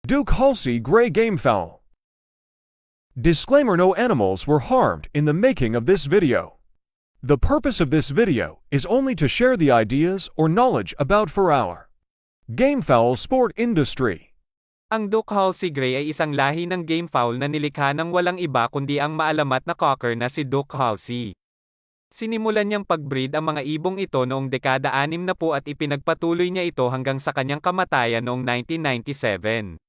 Duke Halsey Gray Gamefowl. Disclaimer: no animals were harmed in the making of this video. The purpose of this video is only to share the ideas or knowledge about for our gamefowl sport industry. Ang Duke Halsey Gray ay isang lahi ng gamefowl na nilikha ng walang iba kundi ang maalamat na cocker na si Duke Halsey. Sinimulan niyang pag-breed ang mga ibong ito noong dekada 60 at ipinagpatuloy niya ito hanggang sa kanyang kamatayan noong 1997.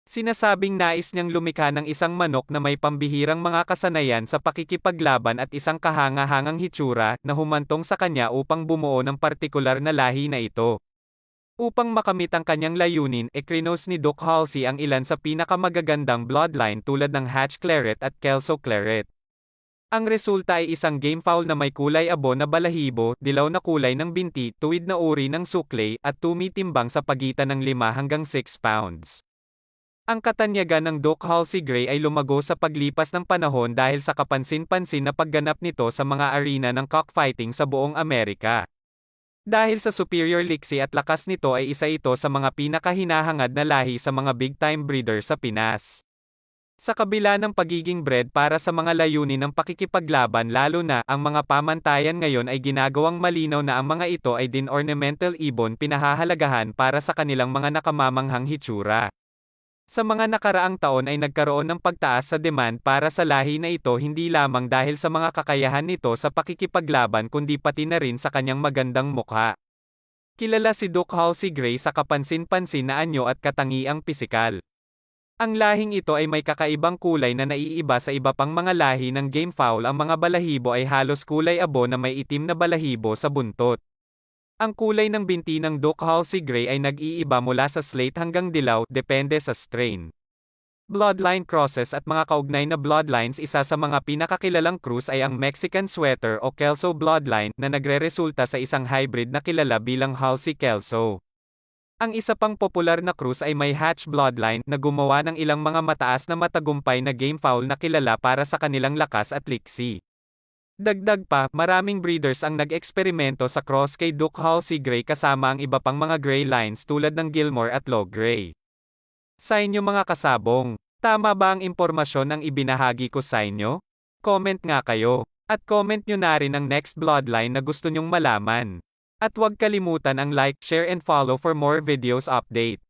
Sinasabing nais niyang lumikha ng isang manok na may pambihirang mga kasanayan sa pakikipaglaban at isang kahanga-hangang hitsura na humantong sa kanya upang bumuo ng partikular na lahi na ito. Upang makamit ang kanyang layunin, ekrinos ni Duke Halsey ang ilan sa pinakamagagandang bloodline tulad ng Hatch Claret at Kelso Claret. Ang resulta ay isang gamefowl na may kulay abo na balahibo, dilaw na kulay ng binti, tuwid na uri ng suklay, at tumitimbang sa pagitan ng 5 hanggang 6 pounds. Ang katanyagan ng Duke Halsey Gray ay lumago sa paglipas ng panahon dahil sa kapansin-pansin na pagganap nito sa mga arena ng cockfighting sa buong Amerika. Dahil sa superior liksi at lakas nito ay isa ito sa mga pinakahinahangad na lahi sa mga big-time breeder sa Pinas. Sa kabila ng pagiging bred para sa mga layunin ng pakikipaglaban, lalo na ang mga pamantayan ngayon, ay ginagawang malinaw na ang mga ito ay din ornamental ibon pinahahalagahan para sa kanilang mga nakamamanghang hitsura. Sa mga nakaraang taon ay nagkaroon ng pagtaas sa demand para sa lahi na ito, hindi lamang dahil sa mga kakayahan nito sa pakikipaglaban kundi pati na rin sa kanyang magandang mukha. Kilala si Duke Halsey Gray sa kapansin-pansin na anyo at katangiang pisikal. Ang lahing ito ay may kakaibang kulay na naiiba sa iba pang mga lahi ng gamefowl. Ang mga balahibo ay halos kulay abo na may itim na balahibo sa buntot. Ang kulay ng binti ng Duke Halsey Gray ay nag-iiba mula sa slate hanggang dilaw, depende sa strain. Bloodline crosses at mga kaugnay na bloodlines. Isa sa mga pinakakilalang cross ay ang Mexican Sweater o Kelso bloodline na nagreresulta sa isang hybrid na kilala bilang Halsey Kelso. Ang isa pang popular na cross ay may Hatch bloodline na gumawa ng ilang mga mataas na matagumpay na gamefowl na kilala para sa kanilang lakas at liksi. Dagdag pa, maraming breeders ang nag-eksperimento sa cross kay Duke Halsey Gray kasama ang iba pang mga gray lines tulad ng Gilmore at Low Gray. Sa inyo mga kasabong, tama ba ang impormasyon ang ibinahagi ko sa inyo? Comment nga kayo. At comment nyo na rin ang next bloodline na gusto nyong malaman. At huwag kalimutan ang like, share and follow for more videos update.